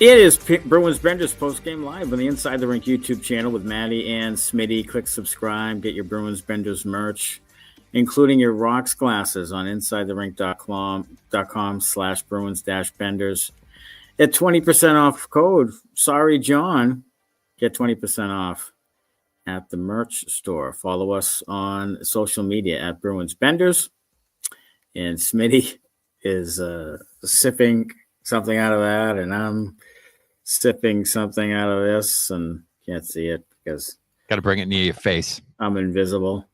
It is Bruins Benders post-game live on the Inside the Rink YouTube channel with Matty and Smitty. Click subscribe, get your Bruins Benders merch, including your rocks glasses on insidetherink.com/Bruins-Benders. At 20% off code, sorry, John, get 20% off at the merch store. Follow us on social media at Bruins Benders. And Smitty is sipping something out of that, and I'm sipping something out of this, and can't see it because got to bring it near your face. I'm invisible.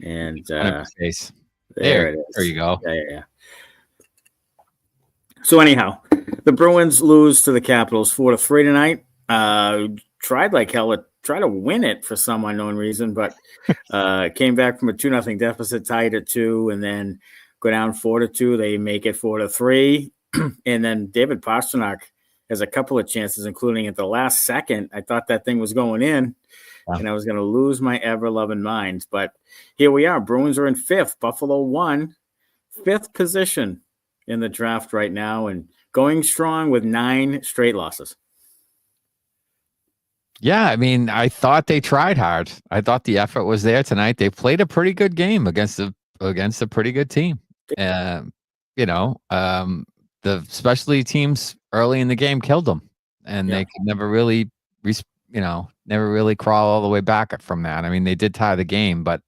And face. There it is. There you go. Yeah. So anyhow, the Bruins lose to the Capitals 4-3 tonight. Tried like hell to try to win it for some unknown reason, but came back from a 2-0 deficit, tied at 2, and then go down 4-2. They make it 4-3, and then David Pastrnak has a couple of chances, including at the last second. I thought that thing was going in, and I was going to lose my ever-loving mind. But here we are. Bruins are in 5th. Buffalo won 5th position in the draft right now and going strong with 9 straight losses. Yeah, I mean, I thought they tried hard. I thought the effort was there tonight. They played a pretty good game against a pretty good team. The specialty teams early in the game killed them, and they could never really crawl all the way back from that. I mean, they did tie the game, but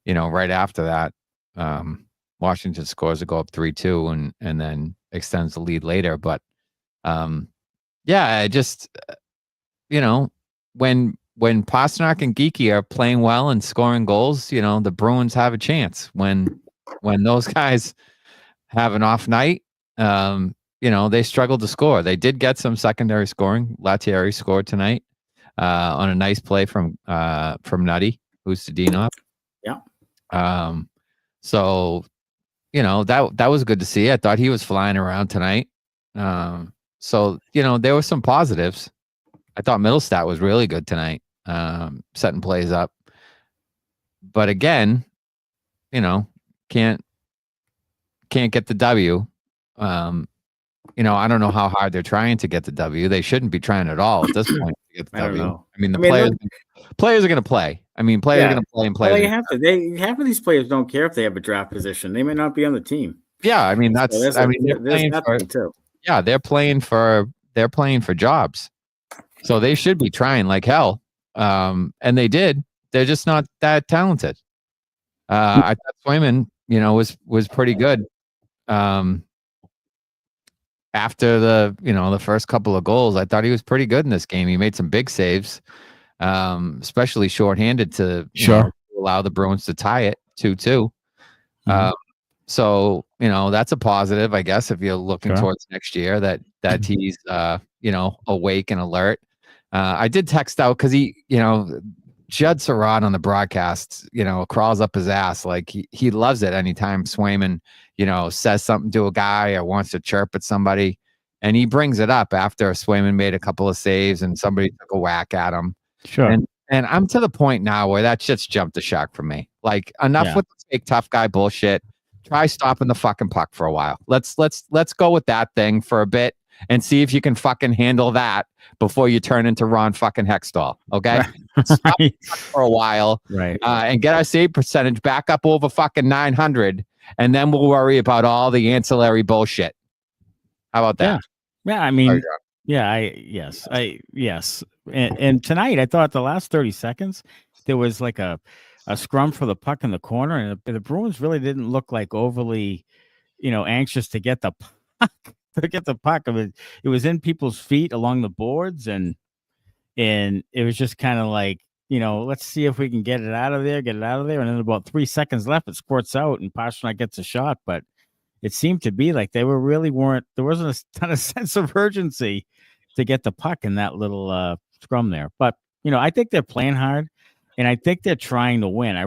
right after that, Washington scores to go up 3-2 and then extends the lead later. But when Pastrnak and Geekie are playing well and scoring goals, the Bruins have a chance. When those guys have an off night, they struggle to score. They did get some secondary scoring. Latieri scored tonight on a nice play from Nutty, Khustnidinov. Yeah. So that was good to see. I thought he was flying around tonight. So there were some positives. I thought Mittelstadt was really good tonight, setting plays up. But again, can't get the W. I don't know how hard they're trying to get the W. They shouldn't be trying at all at this point to get the W. Know. I mean, players are going to play. I mean, players are going to play and play. Well, half of these players don't care if they have a draft position. They may not be on the team. Yeah, I mean they're playing for jobs. So they should be trying like hell. And they did. They're just not that talented. I thought Swayman, was pretty good. After the first couple of goals, I thought he was pretty good in this game. He made some big saves, especially shorthanded to allow the Bruins to tie it 2-2. Mm-hmm. So that's a positive, I guess, if you're looking towards next year that he's awake and alert. I did text out because Judd Surratt on the broadcast, crawls up his ass. Like he loves it anytime Swayman, says something to a guy or wants to chirp at somebody. And he brings it up after Swayman made a couple of saves and somebody took a whack at him. Sure. And I'm to the point now where that shit's jumped the shark for me. Like enough with the fake tough guy bullshit. Try stopping the fucking puck for a while. Let's go with that thing for a bit and see if you can fucking handle that before you turn into Ron fucking Hextall. Okay. Stop for a while. Right. And get our save percentage back up over fucking 900. And then we'll worry about all the ancillary bullshit. How about that? Yeah. I mean, yes. And tonight I thought the last 30 seconds, there was like a scrum for the puck in the corner. And the Bruins really didn't look like overly, anxious to get the puck. I mean, it was in people's feet along the boards, and it was just kind of like, let's see if we can get it out of there. And then about 3 seconds left, it squirts out, and Pastrnak gets a shot. But it seemed to be like there wasn't a ton of sense of urgency to get the puck in that little scrum there. But I think they're playing hard, and I think they're trying to win. I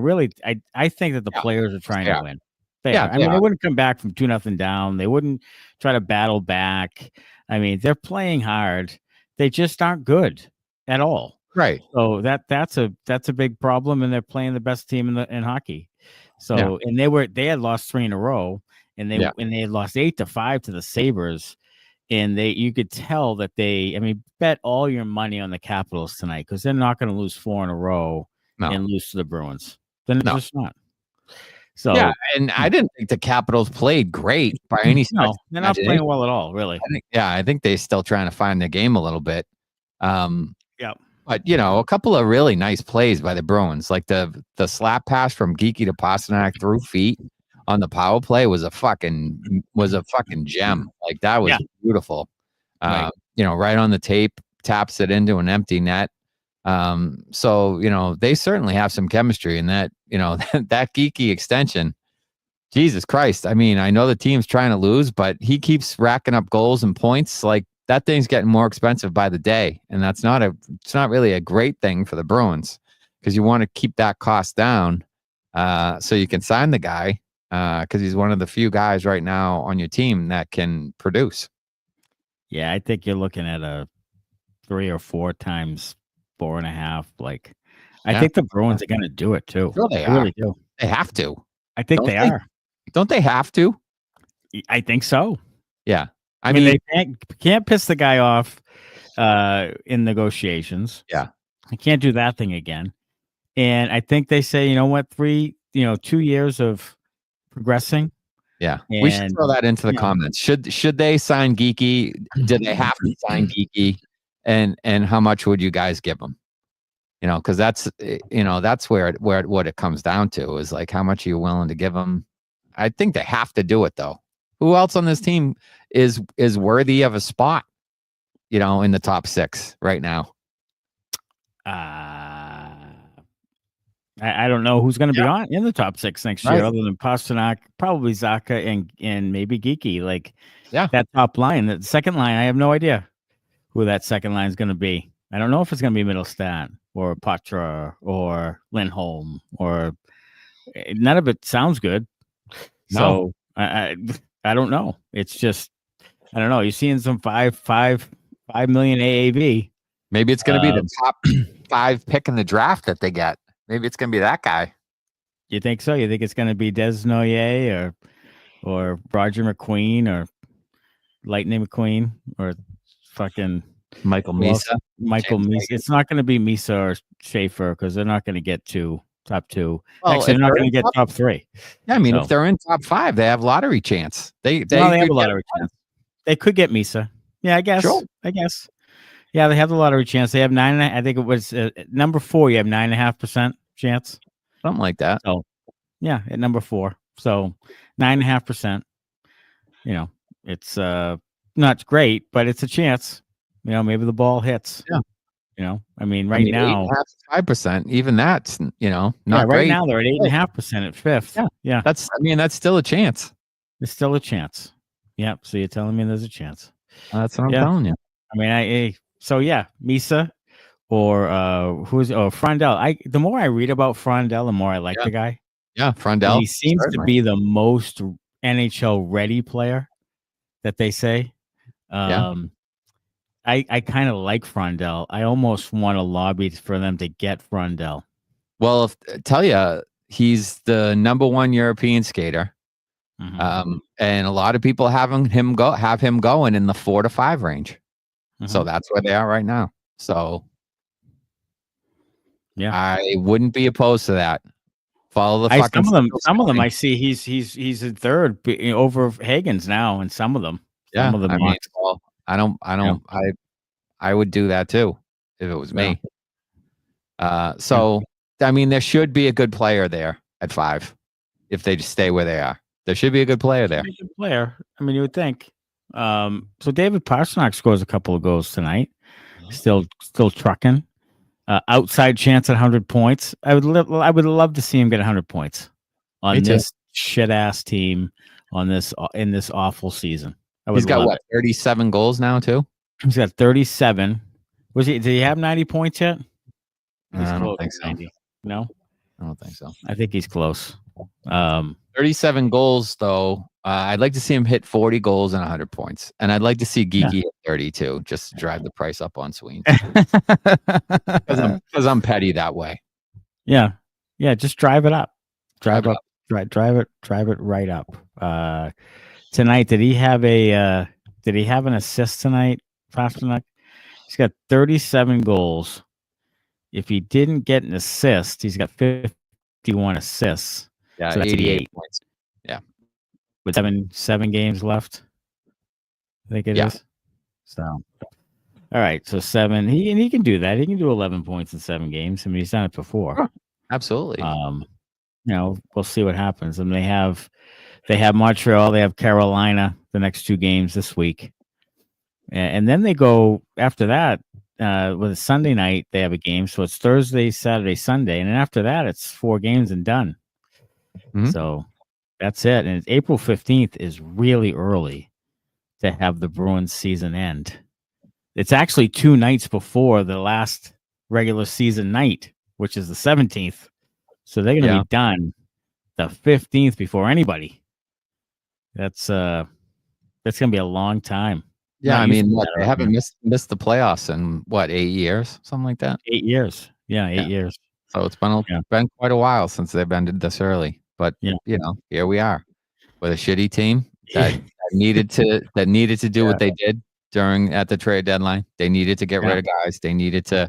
think that the players are trying to win. They wouldn't come back from 2-0 down. They wouldn't try to battle back. I mean, they're playing hard. They just aren't good at all. Right. So that's a big problem, and they're playing the best team in hockey. So and they had lost 3 in a row, and they had lost 8-5 to the Sabres, And you could tell that bet all your money on the Capitals tonight because they're not going to lose 4 in a row and lose to the Bruins. Then they're just not. So yeah, and I didn't think the Capitals played great by any stretch. No, they're not playing well at all, really. I think they're still trying to find the game a little bit. Yeah. But a couple of really nice plays by the Bruins, like the slap pass from Geekie to Pastrnak through feet on the power play was a fucking gem. Like that was beautiful. Right. Right on the tape, taps it into an empty net. So they certainly have some chemistry in that. That Geekie extension. Jesus Christ! I mean, I know the team's trying to lose, but he keeps racking up goals and points. Like that thing's getting more expensive by the day, and it's not really a great thing for the Bruins because you want to keep that cost down, so you can sign the guy because he's one of the few guys right now on your team that can produce. Yeah, I think you're looking at a 3 or 4 times 4.5. Like, I think the Bruins are going to do it too. Sure they I really do. They have to. I think they are. Don't they have to? I think so. Yeah. I mean, they can't piss the guy off in negotiations. Yeah. I can't do that thing again. And I think they say, you know what, 2 years of progressing. Yeah. We should throw that into the comments. Should they sign Geekie? Did they have to sign Geekie? And how much would you guys give them? Because that's where what it comes down to is like how much are you willing to give them? I think they have to do it though. Who else on this team is worthy of a spot? In the top 6 right now. I don't know who's going to be in the top 6 next year, other than Pastrnak, probably Zacha and maybe Geekie. Like that top line, the second line, I have no idea who that second line is going to be. I don't know if it's going to be Mittelstadt or Poitras or Lindholm or none of it sounds good. No. So I don't know. It's just, I don't know. You're seeing some 5 million AAV. Maybe it's going to be the top 5 pick in the draft that they get. Maybe it's going to be that guy. You think so? You think it's going to be Desnoyers or Roger McQueen or Lightning McQueen or fucking Michael Misa? Michael Misa. It's not going to be Misa or Schaefer because they're not going to get top 2. Well, actually, they're not going to get top 3. Yeah, I mean, if they're in top 5, they have lottery chance. They have a lottery chance. They could get Misa. Yeah, I guess. Sure. Yeah, they have the lottery chance. They have 9.5. I think it was number 4. You have 9.5% chance, something like that. So, yeah, at number 4, so 9.5%. It's not great, but it's a chance. Maybe the ball hits. Yeah. I mean, now 5%. Even that's not right great. now they're at 8.5% at 5th. Yeah. That's still a chance. It's still a chance. Yeah. So you're telling me there's a chance. That's what I'm telling you. I mean, Misa or Frondell. The more I read about Frondell, the more I like the guy. Yeah, Frondell. He seems to be the most NHL ready player that they say. I kind of like Frondell. I almost want to lobby for them to get Frondell. Well, tell you, he's the number 1 European skater. Mm-hmm. And a lot of people have him going in the 4 to 5 range. Mm-hmm. So that's where they are right now. So yeah, I wouldn't be opposed to that. Follow the fucking some of them I see he's in 3rd over Hagen's now, and some of them. Yeah, some of them I would do that too if it was me. So I mean, there should be a good player there at 5 if they just stay where they are. There should be a good player there. Good player. I mean, you would think. So David Pastrnak scores a couple of goals tonight. Still trucking. Outside chance at 100 points. I would love to see him get 100 points on this shit ass team in this awful season. He's got 37 goals now too. He's got 37. Did he have 90 points yet? I don't think so. 90. No, I don't think so. I think he's close. 37 goals though. I'd like to see him hit 40 goals and 100 points, and I'd like to see Geekie hit 32 just to drive the price up on Sween. Because I'm petty that way. Yeah, just drive it up. Drive it right up. Tonight, did he have a Did he have an assist tonight, Pastrnak? He's got 37 goals. If he didn't get an assist, he's got 51 assists. Yeah, so that's 88 points. Yeah. With seven games left, I think it is. So, all right. So 7. He can do that. He can do 11 points in 7 games. I mean, he's done it before. Oh, absolutely. We'll see what happens. And they have Montreal. They have Carolina the next 2 games this week. And then they go after that with a Sunday night. They have a game. So it's Thursday, Saturday, Sunday. And then after that, it's 4 games and done. Mm-hmm. So that's it. And April 15th is really early to have the Bruins season end. It's actually 2 nights before the last regular season night, which is the 17th. So they're going to be done the 15th before anybody. That's going to be a long time. Yeah, I mean, they haven't missed the playoffs in 8 years, something like that. 8 years. Yeah, 8 years. So it's been quite a while since they've ended this early. But here we are with a shitty team that needed to do what they did at the trade deadline. They needed to get rid of guys. They needed to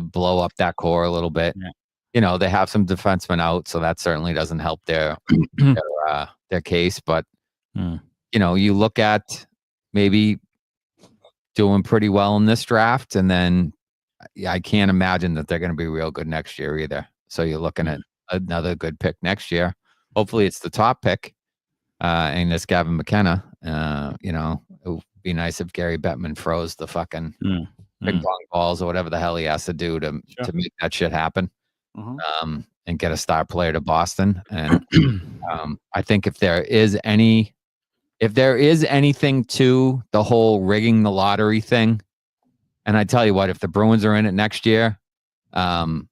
blow up that core a little bit. Yeah. They have some defensemen out, so that certainly doesn't help their case. But you look at maybe doing pretty well in this draft, and then I can't imagine that they're going to be real good next year either. So you're looking at another good pick next year. Hopefully it's the top pick, and it's Gavin McKenna. It would be nice if Gary Bettman froze the fucking ping pong balls or whatever the hell he has to do to make that shit happen, and get a star player to Boston. And I think if there is anything to the whole rigging the lottery thing, and I tell you what, if the Bruins are in it next year, and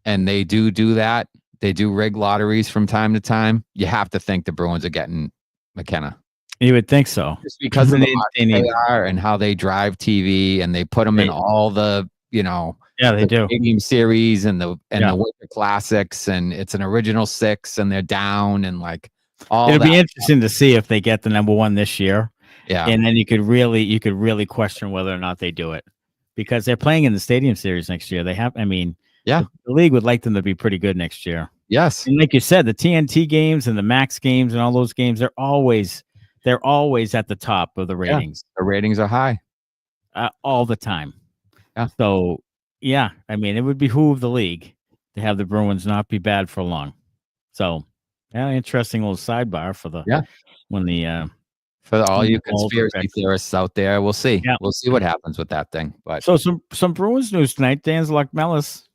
they do that, they do rig lotteries from time to time, you have to think the Bruins are getting McKenna. You would think so. Just because of they are and how they drive TV, and they put them in all the, they do Stadium Series and the Winter Classics, and it's an original 6, and they're down, and it'll be interesting to see if they get the number 1 this year. Yeah. And then you could really question whether or not they do it, because they're playing in the Stadium Series next year. The league would like them to be pretty good next year. Yes. And like you said, the TNT games and the Max games and all those games, they're always at the top of the ratings. The ratings are high. All the time. Yeah. So, it would behoove the league to have the Bruins not be bad for long. So, interesting little sidebar for all you conspiracy theorists out there. We'll see. Yeah. We'll see what happens with that thing. But so some Bruins news tonight. Dan Luck-Mellis,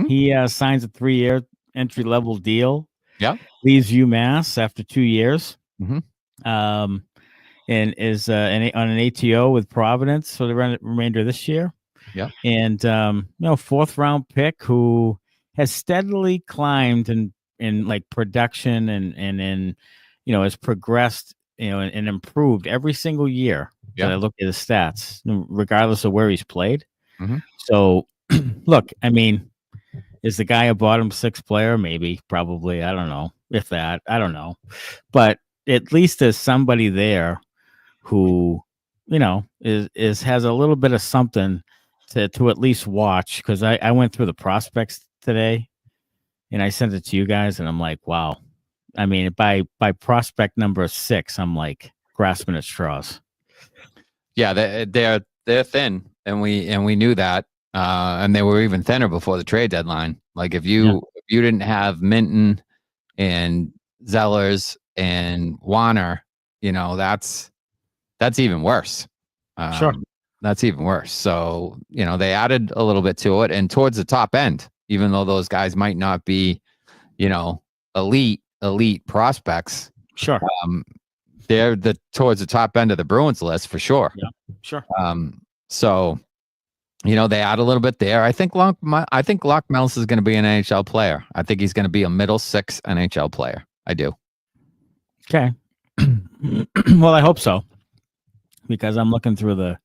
he signs a 3-year entry-level deal. Yeah, leaves UMass after 2 years. Mm-hmm. And is on an ATO with Providence for the remainder of this year. Yeah, and 4th round pick who has steadily climbed in production and has progressed, and improved every single year that I look at his stats, regardless of where he's played. Mm-hmm. So, look, is the guy a bottom 6 player? Maybe, probably. I don't know if that. I don't know, but at least there's somebody there who, has a little bit of something to at least watch. Because I went through the prospects today, and I sent it to you guys, and I'm like, wow. By prospect number 6, I'm like grasping at straws. Yeah, they're thin, and we knew that, and they were even thinner before the trade deadline. If you didn't have Minton and Zellers and Warner, that's even worse. Sure, that's even worse. So they added a little bit to it, and towards the top end, even though those guys might not be, elite prospects. Sure. They're towards the top end of the Bruins list for sure. Yeah, sure. So, they add a little bit there. I think Luck-Mellis is going to be an NHL player. I think he's going to be a middle 6 NHL player. I do. Okay. Well, I hope so, because I'm looking through the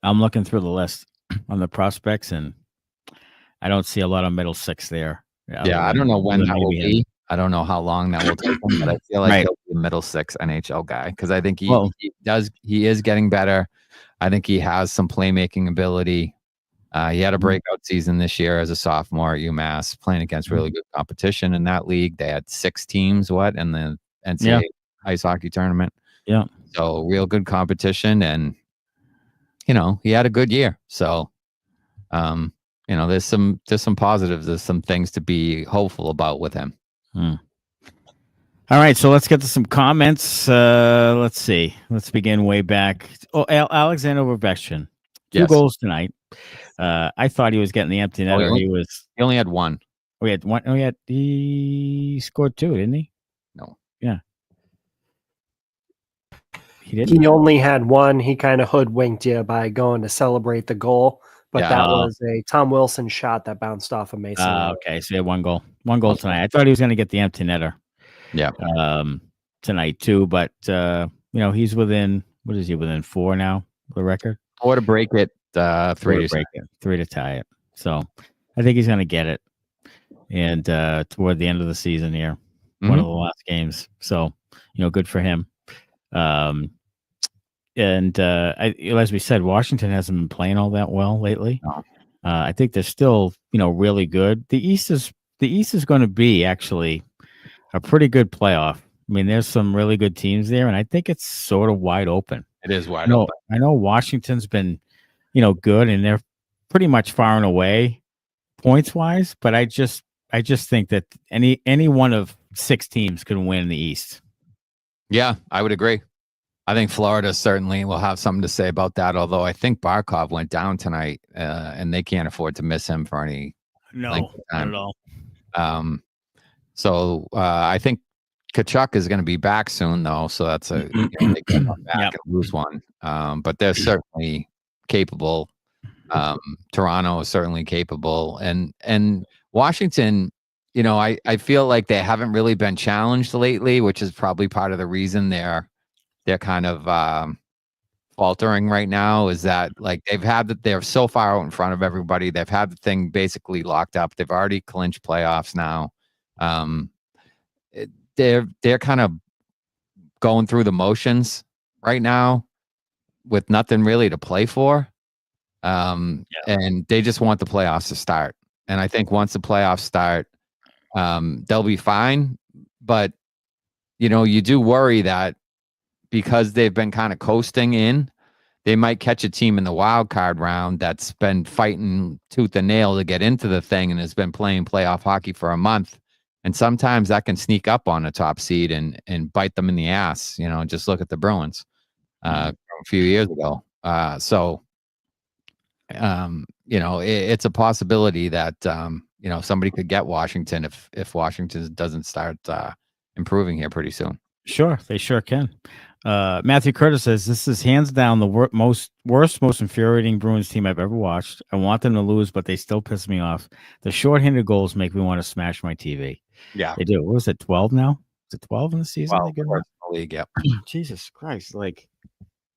list on the prospects, and I don't see a lot of middle 6 there. Yeah, I don't know when that will be. I don't know how long that will take him, but I feel like he'll be a middle six NHL guy because I think he is getting better. I think he has some playmaking ability. He had a breakout season this year as a sophomore at UMass, playing against really good competition in that league. They had 6 teams, in the NCAA ice hockey tournament. Yeah. So real good competition, and he had a good year. So, there's some positives. There's some things to be hopeful about with him. All right, so let's get to some comments. Let's see. Let's begin way back. Oh, Alexander Ovechkin, 2 goals tonight. I thought he was getting the empty netter. He only had 1. Oh, he had 1. Oh, he scored 2, didn't he? No. Yeah. He didn't. He only had 1. He kind of hoodwinked you by going to celebrate the goal. But that was a Tom Wilson shot that bounced off of Mason. Okay, so he had 1 goal. 1 goal tonight. I thought he was going to get the empty netter. Yeah. Tonight too, but he's within. What is he within 4 now? The record 4 to break it. 3 to break it. 3 to tie it. So I think he's going to get it. And toward the end of the season here, one of the last games. So good for him. As we said, Washington hasn't been playing all that well lately. No. I think they're still, really good. The East is going to be actually a pretty good playoff. I mean, there's some really good teams there, and I think it's sort of wide open. It is wide open. I know Washington's been, good, and they're pretty much far and away points wise. But I just think that any one of 6 teams could win the East. Yeah, I would agree. I think Florida certainly will have something to say about that. Although I think Barkov went down tonight, and they can't afford to miss him for any not at all. So I think Tkachuk is going to be back soon, though. So that's they can come back and lose one. But they're certainly capable. Toronto is certainly capable, and Washington. I feel like they haven't really been challenged lately, which is probably part of the reason they're kind of faltering right now. Is that like they're so far out in front of everybody. They've had the thing basically locked up. They've already clinched playoffs now. They're kind of going through the motions right now with nothing really to play for. And they just want the playoffs to start. And I think once the playoffs start, they'll be fine. But, you do worry that because they've been kind of coasting in, they might catch a team in the wild card round that's been fighting tooth and nail to get into the thing and has been playing playoff hockey for a month. And sometimes that can sneak up on a top seed and bite them in the ass. Just look at the Bruins a few years ago. It's a possibility that, somebody could get Washington if Washington doesn't start improving here pretty soon. Sure, they sure can. Matthew Curtis says, this is hands down the most infuriating Bruins team I've ever watched. I want them to lose, but they still piss me off. The shorthanded goals make me want to smash my TV. Yeah. They do. What was it, 12 now? Is it 12 in the season? 12 in the league, yeah. Jesus Christ.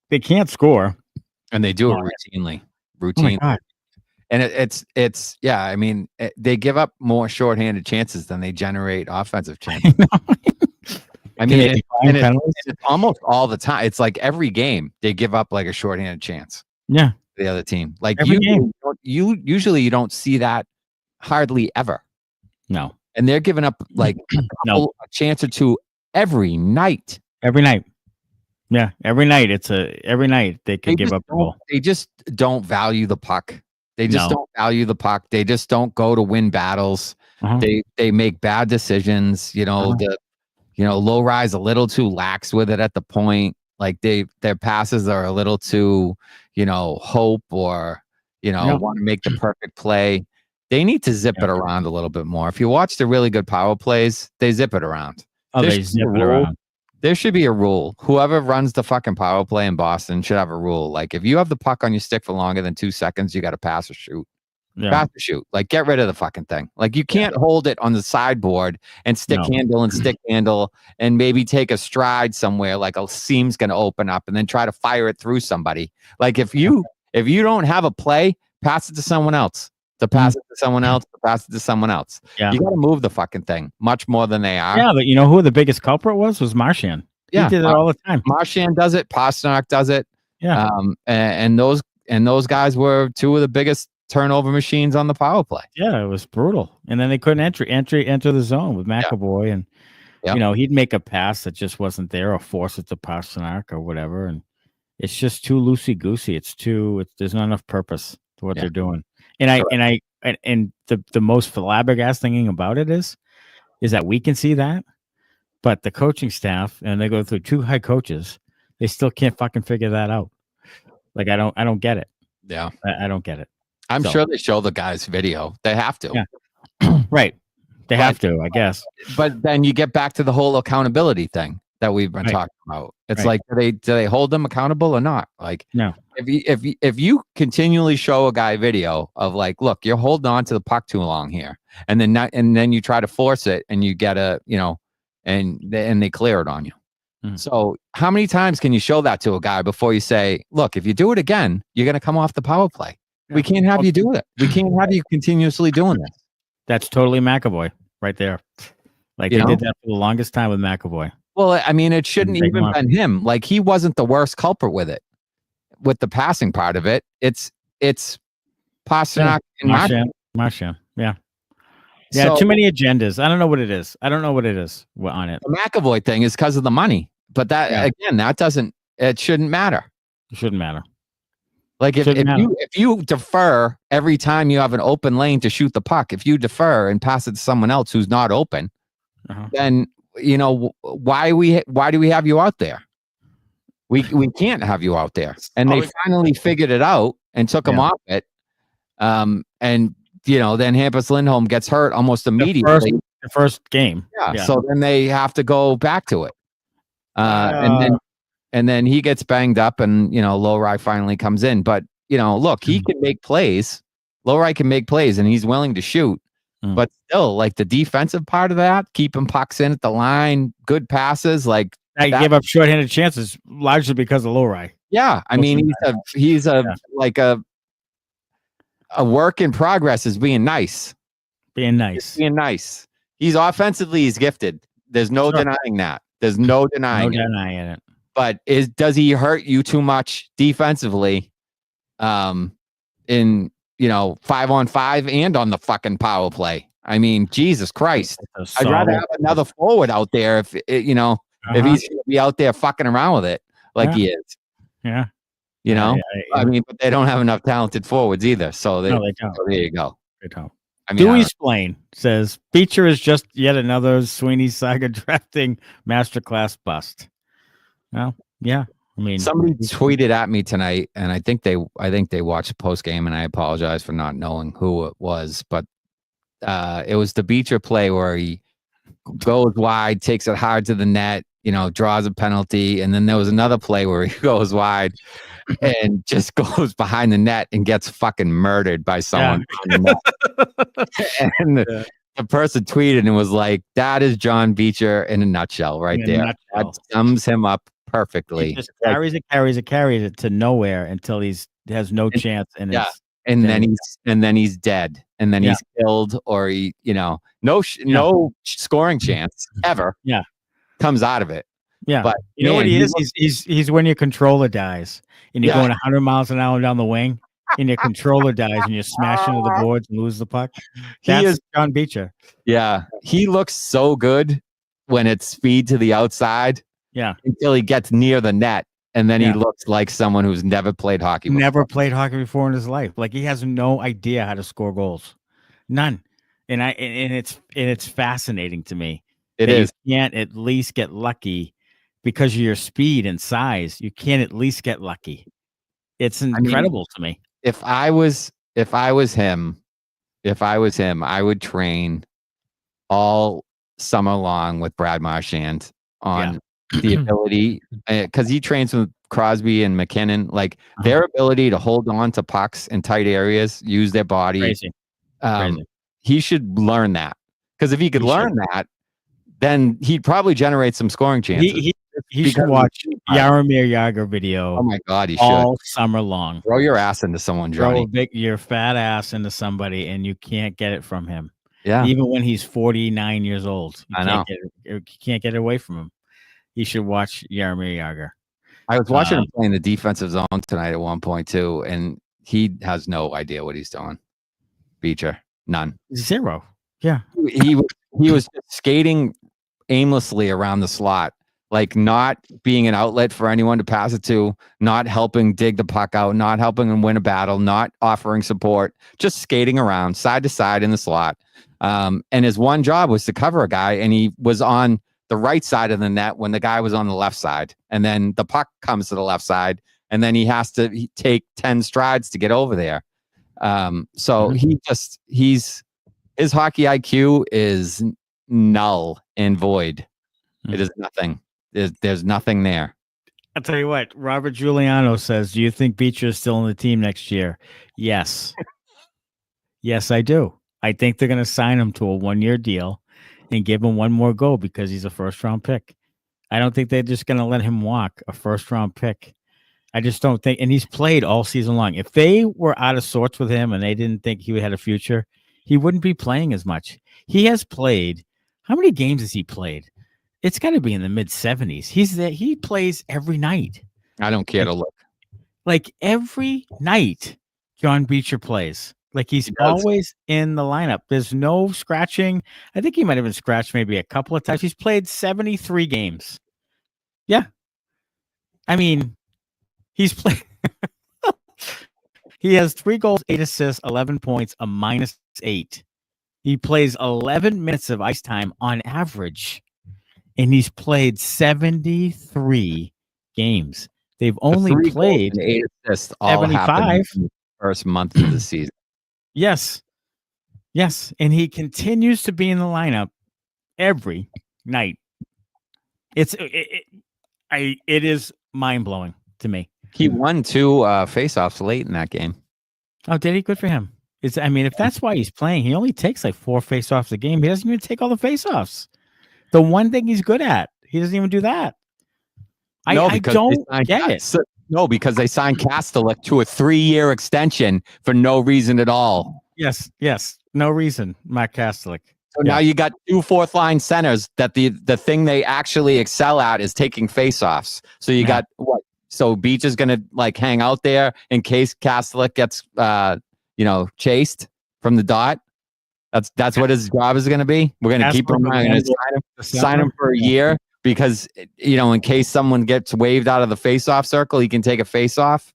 They can't score. And they do it routinely. Oh my God. And it's I mean, they give up more shorthanded chances than they generate offensive chances. I mean, it's almost all the time. It's like every game they give up like a shorthanded chance. Yeah, the other team. Like you usually you don't see that hardly ever. No, and they're giving up like a chance or two every night. Every night. Yeah, every night. Every night they can give up a goal. They just don't value the puck. They just don't value the puck. They just don't go to win battles. They make bad decisions. Lohrei a little too lax with it at the point. Like their passes are a little too, hope or, want to make the perfect play. They need to zip it around a little bit more. If you watch the really good power plays, they zip it around. They zip it around. There should be a rule. Whoever runs the fucking power play in Boston should have a rule. Like if you have the puck on your stick for longer than 2 seconds, you got to pass or shoot. Yeah. Pass or shoot. Like get rid of the fucking thing. Like you can't hold it on the sideboard and stick handle and maybe take a stride somewhere like a seam's going to open up and then try to fire it through somebody. Like if you don't have a play, pass it to someone else. to pass it to someone else, to pass it to someone else. Yeah. You got to move the fucking thing much more than they are. Yeah, but you know who the biggest culprit was Marchand. Yeah, he did it all the time. Marchand does it. Pastrnak does it. Yeah. And those guys were two of the biggest turnover machines on the power play. Yeah, it was brutal. And then they couldn't enter the zone with McAvoy, and you know, he'd make a pass that just wasn't there, or force it to Pastrnak or whatever, and it's just too loosey goosey. There's not enough purpose to what they're doing. And the most flabbergasting about it is that we can see that, but the coaching staff, and they go through 2 high coaches, they still can't fucking figure that out. Like I don't get it. Yeah, I don't get it. I'm sure they show the guys video. They have to. Yeah. Right. They have to, I guess. But then you get back to the whole accountability thing that we've been talking about. It's like, do they hold them accountable or not? Like, no. If you continually show a guy video of like, look, you're holding on to the puck too long here, and then you try to force it, and you get and they clear it on you. So how many times can you show that to a guy before you say, look, if you do it again, you're going to come off the power play. We can't have you do it. We can't have you continuously doing this. That's totally McAvoy right there. Like they did that for the longest time with McAvoy. Well, I mean, it shouldn't even been him. Like he wasn't the worst culprit with it, with the passing part of it. It's Pastrnak and Marchand. Yeah. Yeah, so, too many agendas. I don't know what it is. on it. The McAvoy thing is because of the money. But that again, it shouldn't matter. It shouldn't matter. Like if you defer every time you have an open lane to shoot the puck, if you defer and pass it to someone else who's not open, then why do we have you out there? We can't have you out there. And they finally figured it out and took him off it. And then Hampus Lindholm gets hurt almost immediately. The first game. Yeah. So then they have to go back to it. And then he gets banged up, and Lohrei finally comes in. But look, he can make plays. Lohrei can make plays, and he's willing to shoot. But still, like the defensive part of that, keeping pucks in at the line, good passes, like I gave up shorthanded chances largely because of Lohrei. Yeah, I mean he's a work in progress is being nice. Being nice. He's offensively, he's gifted. There's no denying that. There's no denying it. But does he hurt you too much defensively in 5-on-5 and on the fucking power play? I mean, Jesus Christ. I'd rather have another forward out there if he's going to be out there fucking around with it like he is. Yeah. I mean, but they don't have enough talented forwards either. So they don't. So there you go. They don't. I mean, Dewey Splain says Beecher is just yet another Sweeney Saga drafting masterclass bust. Well, yeah. I mean, somebody tweeted at me tonight, and I think they watched the post game, and I apologize for not knowing who it was, but it was the Beecher play where he goes wide, takes it hard to the net, draws a penalty, and then there was another play where he goes wide and just goes behind the net and gets fucking murdered by someone. Yeah. And the person tweeted and was like, "That is John Beecher in a nutshell, right there. That sums him up perfectly." He just carries it to nowhere until he has no chance. And then he's dead, and then he's killed, or no scoring chance ever. Yeah, comes out of it. Yeah, but you know what he is? He's when your controller dies and you're going 100 miles an hour down the wing, and your controller dies and you smash into the boards and lose the puck. That's John Beecher. Yeah, he looks so good when it's speed to the outside. Yeah, until he gets near the net, and then he looks like someone who's never played hockey before. Never played hockey before in his life. Like he has no idea how to score goals, none. And it's fascinating to me. It is. You can't at least get lucky because of your speed and size. You can't at least get lucky. It's incredible to me. If I was him, I would train all summer long with Brad Marchand on the ability, because he trains with Crosby and McKinnon, like their ability to hold on to pucks in tight areas, use their body. Crazy. He should learn that, because if he could learn that, then he'd probably generate some scoring chances. He should watch Jaromir Jagr video. Oh my God, he all should summer long. throw your ass into someone, Johnny. Throw your fat ass into somebody, and you can't get it from him. Yeah, even when he's 49 years old, I know you can't get it away from him. You should watch Jaromir Jagr. I was watching him playing the defensive zone tonight at one point too, and he has no idea what he's doing. Beecher, none, zero. Yeah, he was just skating aimlessly around the slot, like not being an outlet for anyone to pass it to, not helping dig the puck out, not helping him win a battle, not offering support, just skating around side to side in the slot. And his one job was to cover a guy, and he was on the right side of the net when the guy was on the left side. And then the puck comes to the left side, and then he has to take 10 strides to get over there. So his hockey IQ is null and void. It is nothing. There's nothing there. I'll tell you what, Robert Giuliano says, do you think Beecher is still on the team next year? Yes. Yes, I do. I think they're going to sign him to a 1-year deal and give him one more go because he's a first-round pick. I don't think they're just going to let him walk, a first-round pick. I just don't think, and he's played all season long. If they were out of sorts with him and they didn't think he had a future, he wouldn't be playing as much. He has played, how many games has he played? It's got to be in the mid-70s. He plays every night. I don't care to look. Like every night, John Beecher plays. Like he's always in the lineup. There's no scratching. I think he might have been scratched maybe a couple of times. He's played 73 games. Yeah. I mean, he's played. He has 3 goals, 8 assists, 11 points, a -8. He plays 11 minutes of ice time on average, and he's played 73 games. They've only played 8 assists, all 75 in the first month of the season. Yes. Yes. And he continues to be in the lineup every night. It is mind-blowing to me. He won 2 faceoffs late in that game. Oh, did he? Good for him. If that's why he's playing, he only takes like 4 faceoffs a game. He doesn't even take all the faceoffs. The one thing he's good at, he doesn't even do that. I don't get it. No, because they signed Kastelic to a 3-year extension for no reason at all. Yes. No reason, Matt Kastelic. So now you got 2 fourth-line centers that the thing they actually excel at is taking faceoffs. So you got what? So Beach is going to like hang out there in case Kastelic gets chased from the dot. That's what his job is going to be. We're going to keep him. We're going to sign him for a year. Because, in case someone gets waved out of the face-off circle, he can take a face-off.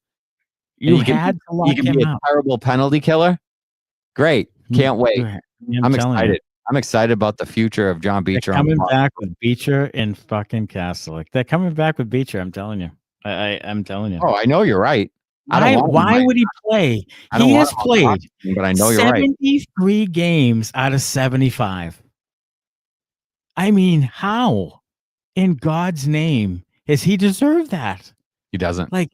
You can be a terrible penalty killer. Great. Can't wait. I'm excited. I'm excited about the future of John Beecher. They're coming back with Beecher and fucking Kastelic. They're coming back with Beecher, I'm telling you. I'm telling you. Oh, I know you're right. Why would he play? He has played but I know you're right. 73 games out of 75. I mean, how? In God's name, has he deserved that? He doesn't. Like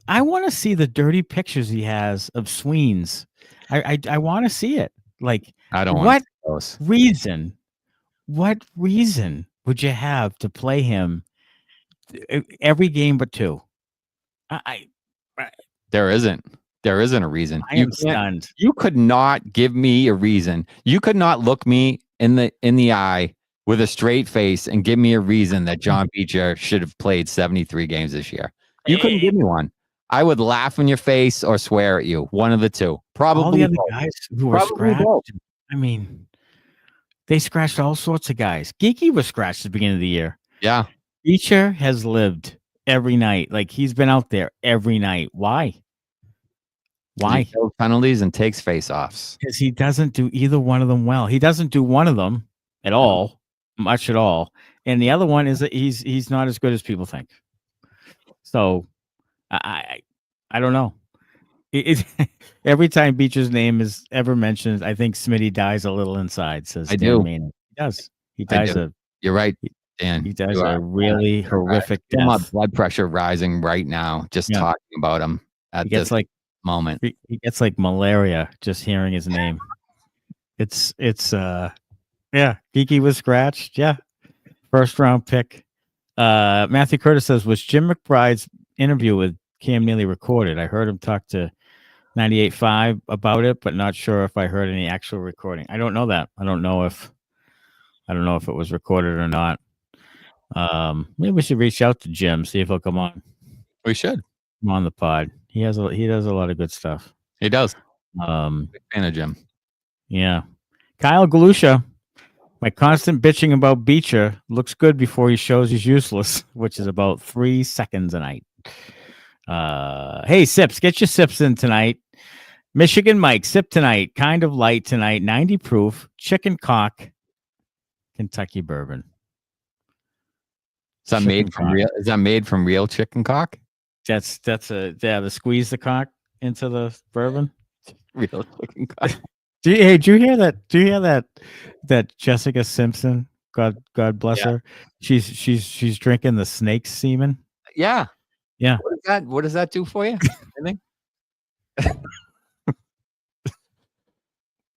I want to see the dirty pictures he has of Sweens. I want to see it. Like, I don't want what reason? What reason would you have to play him every game but 2? There isn't a reason. I am stunned. You could not give me a reason. You could not look me in the eye with a straight face and give me a reason that John Beecher should have played 73 games this year. You couldn't give me one. I would laugh in your face or swear at you. One of the two. Probably all the other guys who were scratched. I mean, they scratched all sorts of guys. Geekie was scratched at the beginning of the year. Yeah. Beecher has lived every night. Like he's been out there every night. Why? He kills penalties and takes face-offs. Because he doesn't do either one of them well. He doesn't do one of them at all. Much at all, and the other one is that he's not as good as people think. So, I don't know. Every time Beecher's name is ever mentioned, I think Smitty dies a little inside. Says I Dan do. Maynard. He does. He dies You're right, Dan. He does a really horrific death. My blood pressure rising right now just talking about him at this moment. He gets like malaria just hearing his name. It's. Yeah, Geekie was scratched. Yeah, 1st round pick. Matthew Curtis says, was Jim McBride's interview with Cam Neely recorded? I heard him talk to 98.5 about it, but not sure if I heard any actual recording. I don't know that. I don't know if it was recorded or not. Maybe we should reach out to Jim, see if he'll come on. We should. Come on the pod. He does a lot of good stuff. He does. Big fan of Jim. Yeah. Kyle Galusha, my constant bitching about Beecher looks good before he shows he's useless, which is about 3 seconds a night. Hey, Sips, get your sips in tonight. Michigan Mike, sip tonight. Kind of light tonight. 90 proof. Chicken cock. Kentucky bourbon. Is that made from real? Is that made from real chicken cock? That's the squeeze the cock into the bourbon. Real chicken cock. Do you hear that Jessica Simpson, God bless her, she's drinking the snake semen? Yeah. Yeah. What does that do for you? Anything?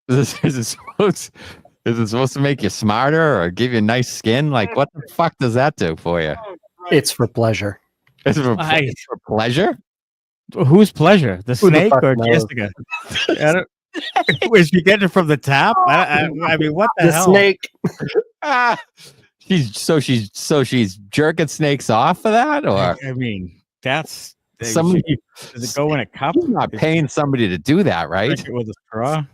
Is it supposed to make you smarter or give you nice skin? Like, what the fuck does that do for you? It's for pleasure. It's for pleasure? Whose pleasure? The snake or knows? Jessica? Was she getting it from the tap? I mean, what the hell? Snake. She's jerking snakes off for that, or I mean, that's does it go in a cup? She's not paying somebody to do that, right? Drink it with a straw.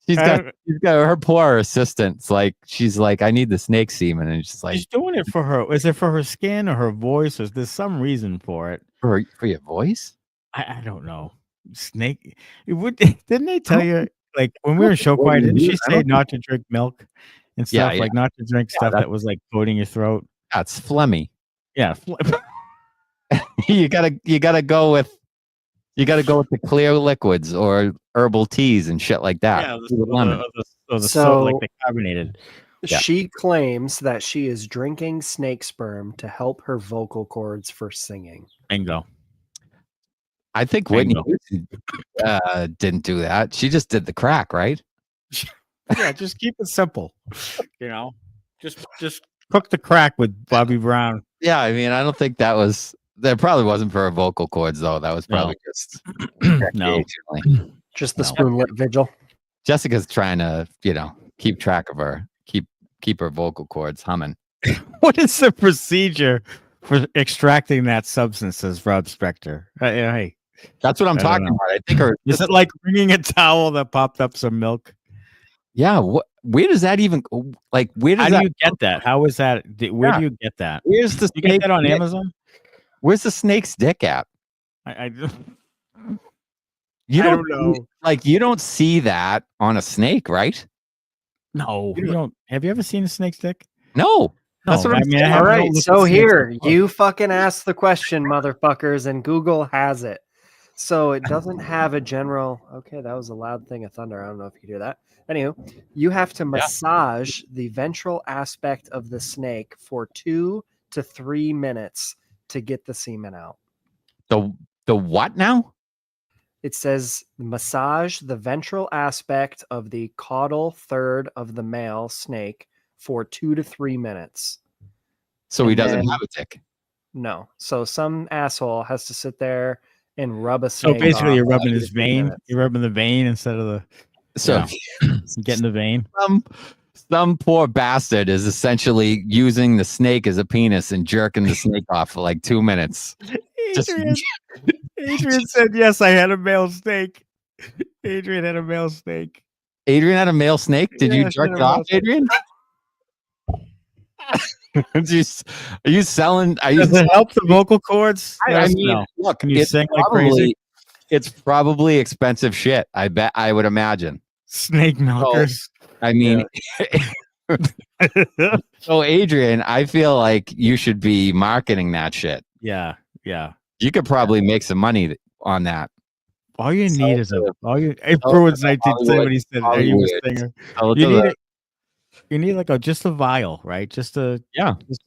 She's got her poor assistants. She's like, I need the snake semen, and she's like, She's doing it for her. Is it for her skin or her voice? Or there's some reason for it? For your voice? I don't know. Snake. Didn't they tell you, like, when we were in show quiet, didn't she say not to drink milk and stuff? Yeah. Like not to drink stuff that was like coating your throat. That's phlegmy. Yeah. you gotta go with the clear liquids or herbal teas and shit like that. Yeah, So- soap, like the carbonated. Yeah. She claims that she is drinking snake sperm to help her vocal cords for singing. Bingo. I think Whitney Houston, didn't do that. She just did the crack, right? Yeah, just keep it simple. Just cook the crack with Bobby Brown. Yeah, I mean, I don't think that probably wasn't for her vocal cords though. That was probably just No. recreationally. Just the spoonlet vigil. Jessica's trying to, keep track of her, keep her vocal cords humming. What is the procedure for extracting that substance, says Rob Spector? Hey, That's what I'm talking about. I think is it like wringing a towel that popped up some milk? Yeah. Where does that even How do you get that? How is that? Where do you get that? Where's the You get that on Amazon? Where's the snake's dick at? I You don't know. You don't see that on a snake, right? No, you don't. Have you ever seen a snake's dick? No. That's what I'm saying. I All haven't right, looked so at snakes here, before. you fucking asked the question, motherfuckers, and Google has it. So it doesn't have a general. Okay, that was a loud thing of thunder. I don't know if you can hear that. Anywho, you have to massage the ventral aspect of the snake for 2 to 3 minutes to get the semen out. The what now? It says massage the ventral aspect of the caudal third of the male snake for 2 to 3 minutes. So he And doesn't then- have a dick. No. So some asshole has to sit there and rub a So snake. basically, off you're for rubbing 2 to his 3 vein. minutes. You're rubbing the vein instead of the So getting the vein. some poor bastard is essentially using the snake as a penis and jerking the snake off for 2 minutes. Just- Adrian said, "Yes, I had a male snake." Adrian had a male snake. Adrian had a male snake. Did Yeah, you she had jerk a it off, male Adrian? Are you selling? Are you? Does it help the vocal cords? I Yes, mean, no. look, Can you it's sing like crazy? It's probably expensive shit. I would imagine. Snake milkers. I mean, so Adrian, I feel like you should be marketing that shit. Yeah. You could probably make some money on that. All you need is Hollywood- Bruins 1970 said, "Are you a Hollywood. singer?" Tell it You to need the- it. You need just a vial, right? Just a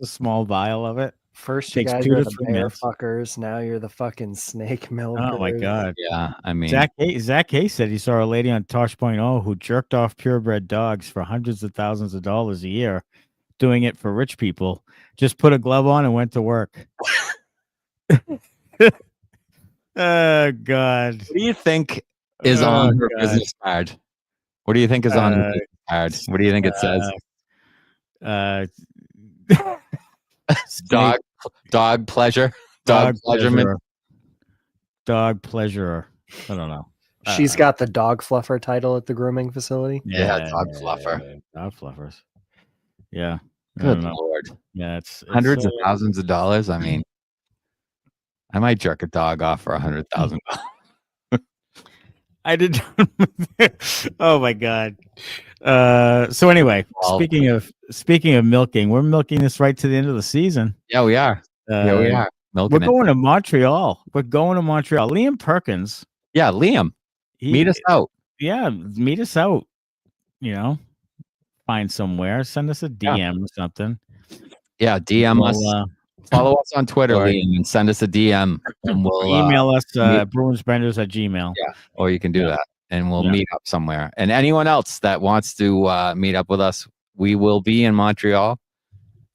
small vial of it. First, you Takes guys 2 are to the 3 bear minutes. fuckers. Now you're the fucking snake milkers. Oh my god. Yeah, I mean, Zach Hayes said he saw a lady on Tosh.0 who jerked off purebred dogs for hundreds of thousands of dollars a year doing it for rich people. Just put a glove on and went to work. Oh God! What do you think is on her business card? What do you think is on her business card? What do you think it says? Dog pleasure. Dog pleasurement. Dog pleasurer. I don't know. She's got the dog fluffer title at the grooming facility. Yeah, dog fluffer. Dog fluffers. Yeah. Good Lord. Yeah, it's hundreds of thousands of dollars. I mean, I might jerk a dog off for $100,000. I did. Oh my God. So anyway, speaking of milking, we're milking this right to the end of the season. Yeah, we are. We are. We're going to Montreal. Liam Perkins. Yeah, Liam. Meet us out. Yeah, meet us out. You know, find somewhere. Send us a DM or something. Yeah, DM us. Follow us on Twitter, Liam, and send us a DM, and we'll email us bruinsbenders@gmail. Yeah, or you can do that, and we'll meet up somewhere. And anyone else that wants to meet up with us, we will be in Montreal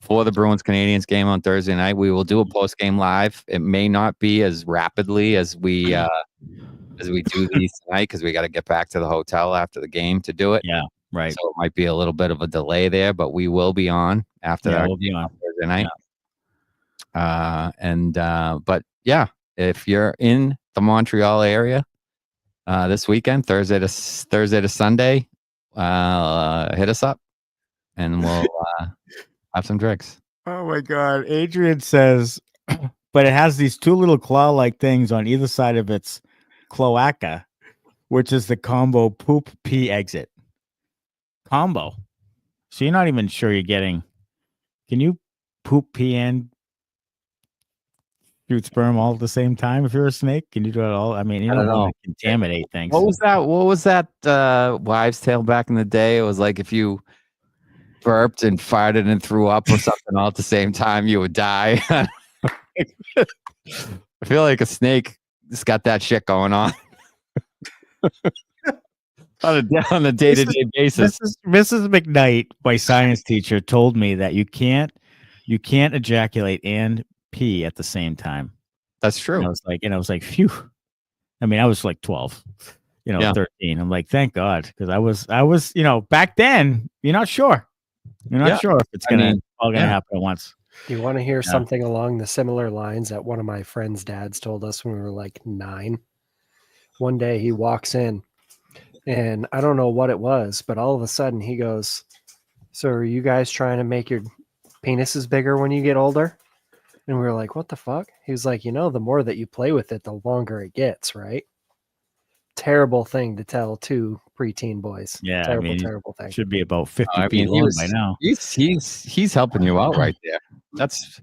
for the Bruins Canadiens game on Thursday night. We will do a post game live. It may not be as rapidly as we do these tonight because we got to get back to the hotel after the game to do it. Yeah, right. So it might be a little bit of a delay there, but we will be on after that. We'll be on Thursday night. Yeah. But yeah, if you're in the Montreal area this weekend, Thursday to Sunday, hit us up and we'll have some drinks. Oh my God. Adrian says, but it has these two little claw-like things on either side of its cloaca, which is the combo poop pee exit. Combo. So you're not even sure you're getting. Can you poop pee and shoot sperm all at the same time if you're a snake? Can you do it all? I mean, you don't want to contaminate things. What was that wives' tale back in the day? It was like if you burped and farted and threw up or something all at the same time, you would die. I feel like a snake just got that shit going on. on a day-to-day basis. Mrs. McKnight, my science teacher, told me that you can't ejaculate and pee at the same time. That's true. And I was like, phew. I mean, I was like 12, 13. I'm like, thank God, because I was, back then, you're not sure. You're not sure if it's all gonna happen at once. Do you want to hear something along the similar lines that one of my friend's dads told us when we were like 9? One day he walks in and I don't know what it was, but all of a sudden he goes, "So are you guys trying to make your penises bigger when you get older?" And we were like, "What the fuck?" He was like, the more that you play with it, the longer it gets, right? Terrible thing to tell two preteen boys. Yeah, terrible thing. Should be about 50 feet long by now. He's helping you out right there. That's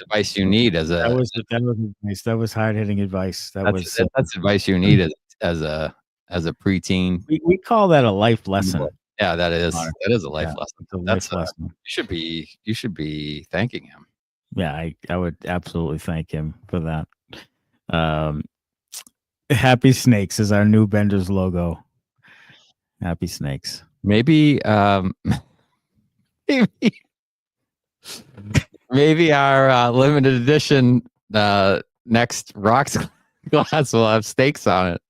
advice you need as a. That was advice. That was hard hitting advice. That's advice you need as a preteen. We call that a life lesson. Yeah, that is a life lesson. That's a lesson. You should be thanking him. Yeah, I would absolutely thank him for that. Happy Snakes is our new Benders logo. Happy Snakes. Maybe maybe our limited edition next rocks glass will have snakes on it.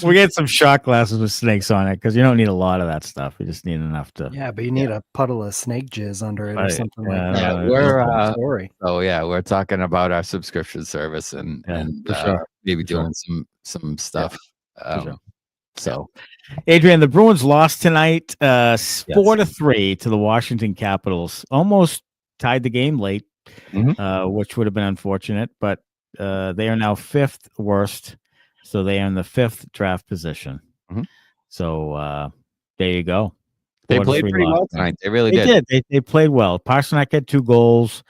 We get some shot glasses with snakes on it because you don't need a lot of that stuff. You just need enough to. Yeah, but you need a puddle of snake jizz under it or something like that. We're talking about our subscription service and maybe doing some stuff. So, Adrian, the Bruins lost tonight, 4-3 to the Washington Capitals. Almost tied the game late, which would have been unfortunate, but they are now 5th worst. So they are in the 5th draft position. So there you go. They played pretty well tonight. They really did. They played well. Pastrnak had 2 goals.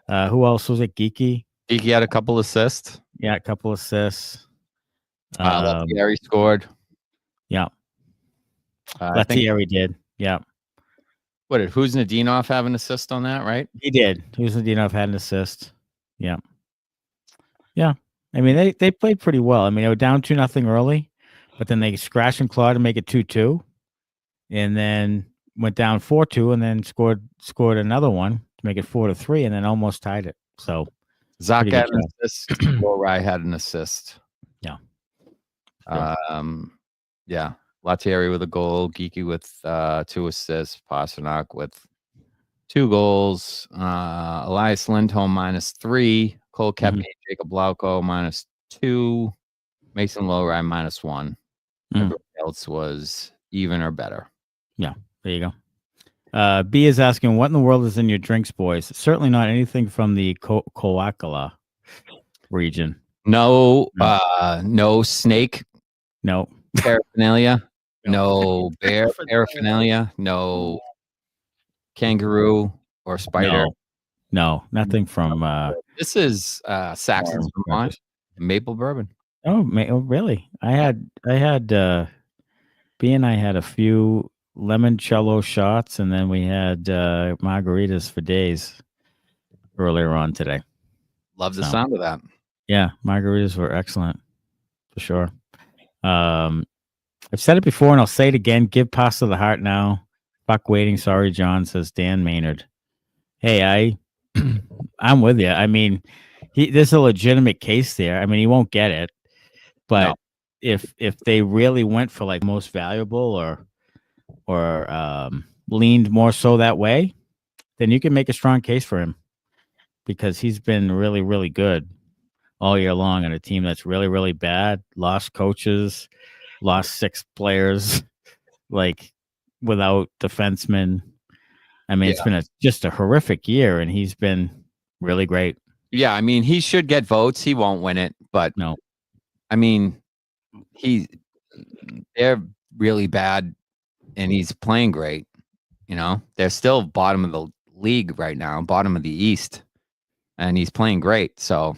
Who else was it? Geekie? Geekie had a couple assists. Yeah, a couple assists. Lettieri scored. Yeah. Lettieri did. Yeah. What did Khustnidinov have an assist on that, right? He did. Khustnidinov had an assist. Yeah. Yeah. I mean, they played pretty well. I mean, they were down 2-0 early, but then they scratched and clawed to make it 2-2. and then went down 4-2, and then scored another one to make it 4-3, and then almost tied it. So Zacha had an assist. Lohrei had an assist. Yeah. Yeah. Latieri with a goal. Geekie with 2 assists. Pastrnak with 2 goals. Elias Lindholm -3. Cole Koepke, Jaukb Lauko -2. Mason Lohrei -1. Everybody else was even or better. Yeah, there you go. B is asking, what in the world is in your drinks, boys? Certainly not anything from the Koepke region. No, no snake. No. Paraphernalia. No bear paraphernalia. No kangaroo or spider. No, nothing from. This is Saxon's Vermont maple bourbon. Oh, really? I had B and I had a few limoncello shots, and then we had margaritas for days earlier on today. Love the sound of that. Yeah, margaritas were excellent for sure. I've said it before and I'll say it again. Give pasta the heart now. Fuck waiting. Sorry, John, says Dan Maynard. Hey, I'm with you. I mean, there's a legitimate case there. I mean, he won't get it, but if they really went for like most valuable or leaned more so that way, then you can make a strong case for him because he's been really, really good all year long on a team that's really, really bad. Lost coaches, lost 6 players, like without defensemen. I mean, it's been just a horrific year, and he's been really great. Yeah, I mean, he should get votes. He won't win it, but no. I mean, they're really bad, and he's playing great. You know, they're still bottom of the league right now, bottom of the East, and he's playing great. So,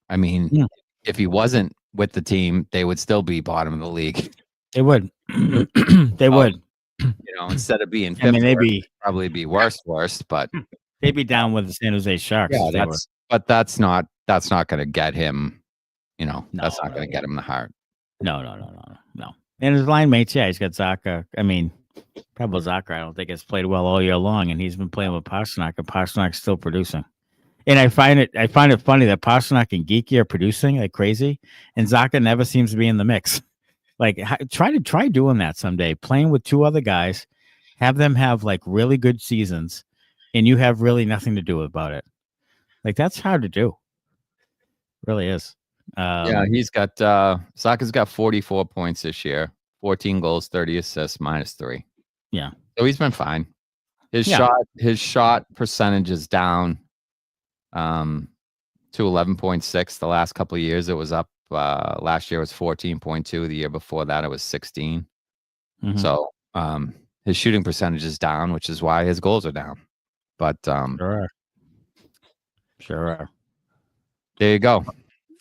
I mean, if he wasn't with the team, they would still be bottom of the league. They would. They would. You know, instead of being 5th, I mean, they'd probably be worst, but they'd be down with the San Jose Sharks. Yeah, but that's not going to get him. You know, that's not going to get him the heart. No. And his line mates, he's got Zacha. I mean, Pavel Zacha, I don't think has played well all year long, and he's been playing with Pastrnak, and Pastrnak's still producing. And I find it funny that Pastrnak and Geekie are producing like crazy, and Zacha never seems to be in the mix. Like, try doing that someday. Playing with 2 other guys, have them have like really good seasons, and you have really nothing to do about it. Like, that's hard to do. It really is. Yeah, he's got Zacha's got 44 points this year, 14 goals, 30 assists, -3. Yeah, so he's been fine. His shot percentage is down to 11.6. The last couple of years it was up. Last year was 14.2. The year before that it was 16. So his shooting percentage is down, which is why his goals are down. But sure are. There you go.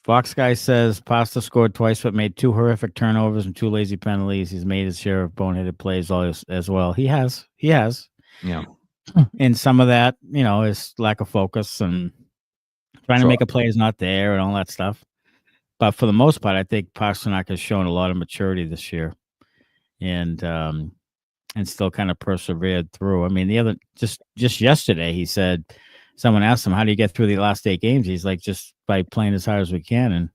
Fox Guy says Pasta scored twice but made 2 horrific turnovers and 2 lazy penalties. He's made his share of boneheaded plays as well. He has. Yeah. And some of that, you know, is lack of focus and trying to make a play is not there and all that stuff. But for the most part, I think Pastrnak has shown a lot of maturity this year, and still kind of persevered through. I mean, just yesterday, he said, someone asked him, "How do you get through the last 8 games?" He's like, "Just by playing as hard as we can and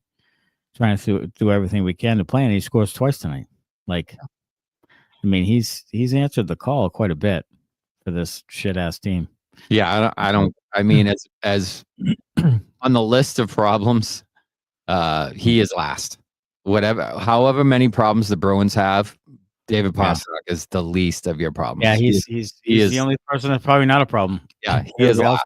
trying to do everything we can to play." And he scores twice tonight. Like, I mean, he's answered the call quite a bit for this shit ass team. Yeah, I don't. I mean, as on the list of problems. He is last. However many problems the Bruins have, David Pastrnak is the least of your problems. Yeah, he's the only person that's probably not a problem. Yeah, he is last.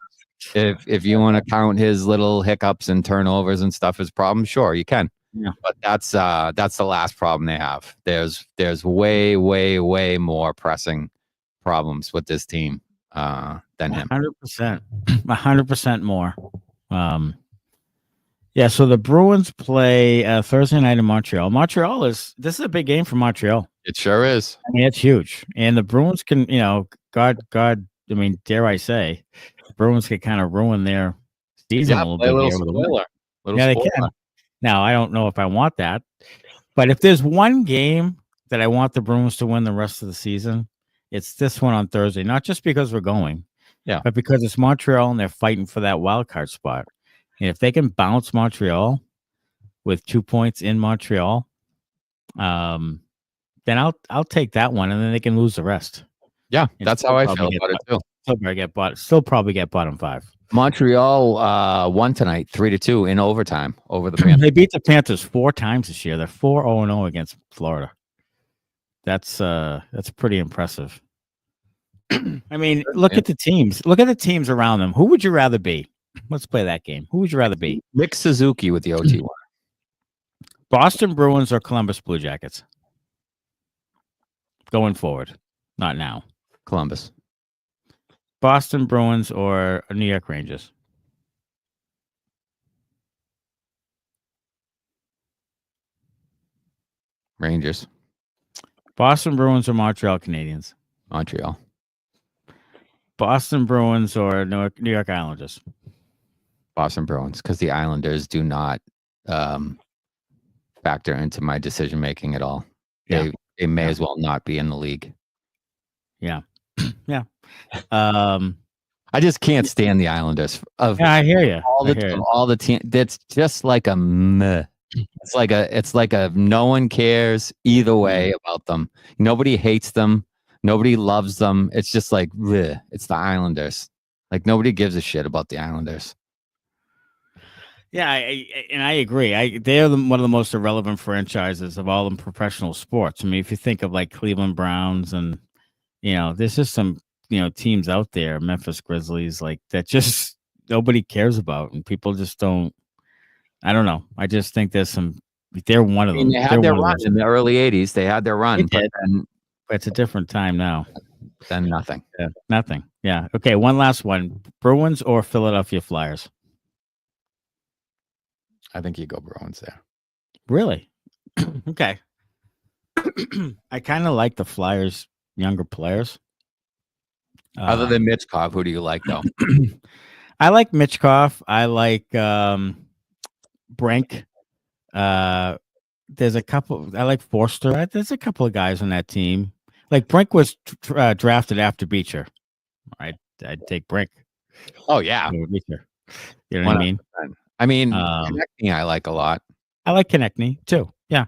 If you want to count his little hiccups and turnovers and stuff as problems, sure, you can. Yeah. But that's the last problem they have. There's way, way, way more pressing problems with this team than him. 100% more. Yeah, so the Bruins play Thursday night in Montreal. This is a big game for Montreal. It sure is. I mean, it's huge. And the Bruins can, you know, God, I mean, dare I say, the Bruins can kind of ruin their season a little bit. They can. Now, I don't know if I want that. But if there's one game that I want the Bruins to win the rest of the season, it's this one on Thursday. Not just because we're going, but because it's Montreal and they're fighting for that wild card spot. And if they can bounce Montreal with 2 points in Montreal, then I'll take that one, and then they can lose the rest. Yeah, that's how I feel about it too. Still probably get bottom 5. Montreal won tonight 3-2 in overtime over the Panthers. They beat the Panthers 4 times this year. They're 4-0 against Florida. That's pretty impressive. I mean, look at the teams. Look at the teams around them. Who would you rather be? Let's play that game. Who would you rather be? Nick Suzuki with the OT one. Boston Bruins or Columbus Blue Jackets? Going forward, not now. Columbus. Boston Bruins or New York Rangers? Rangers. Boston Bruins or Montreal Canadiens? Montreal. Boston Bruins or New York Islanders? Boston Bruins, because the Islanders do not factor into my decision making at all. Yeah. They may as well not be in the league. Yeah. Yeah. I just can't stand the Islanders. I hear you. All the team. That's just like a meh. It's like a no one cares either way about them. Nobody hates them. Nobody loves them. It's just like bleh. It's the Islanders. Like nobody gives a shit about the Islanders. Yeah, I agree. They're one of the most irrelevant franchises of all in professional sports. I mean, if you think of like Cleveland Browns and there's just some teams out there, Memphis Grizzlies, like that just nobody cares about, and people just don't. I don't know. I just think there's some. They're one of them. They had their run in the early '80s. They had their run, but it's a different time now. Then nothing. Yeah, nothing. Yeah. Okay. One last one: Bruins or Philadelphia Flyers? I think you go Bruins there. Really? Okay. I kind of like the Flyers' younger players. Other than Mitchkov, who do you like though? I like Mitchkov. I like Brink. There's a couple. I like Forster. There's a couple of guys on that team. Like Brink was drafted after Beecher. I'd take Brink. Oh yeah, Beecher. You know what I mean? I mean, Konechny I like a lot. I like Konechny too. Yeah,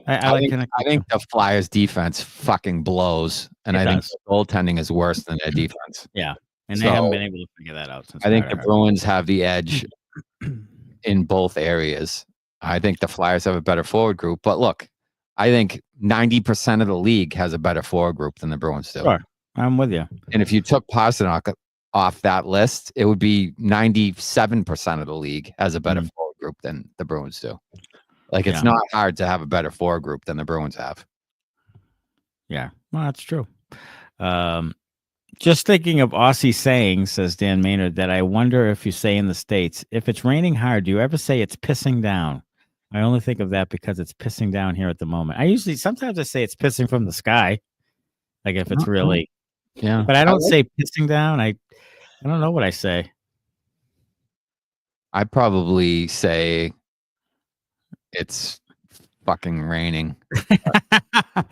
I like Konechny. I think the Flyers defense fucking blows, and I think the goaltending is worse than their defense. Yeah, and they haven't been able to figure that out. Since I think the Bruins have the edge in both areas. I think the Flyers have a better forward group, but look, I think 90% of the league has a better forward group than the Bruins do. Sure, I'm with you. And if you took Pastrnak off that list, it would be 97% of the league has a better forward group than the Bruins do. Like it's not hard to have a better forward group than the Bruins have. Yeah, well, that's true. Just thinking of Aussie sayings, says Dan Maynard, that I wonder if you say in the States, if it's raining hard, do you ever say it's pissing down? I only think of that because it's pissing down here at the moment. Sometimes I say it's pissing from the sky. Like if it's really, but I don't say pissing down. I don't know what I say. I probably say it's fucking raining.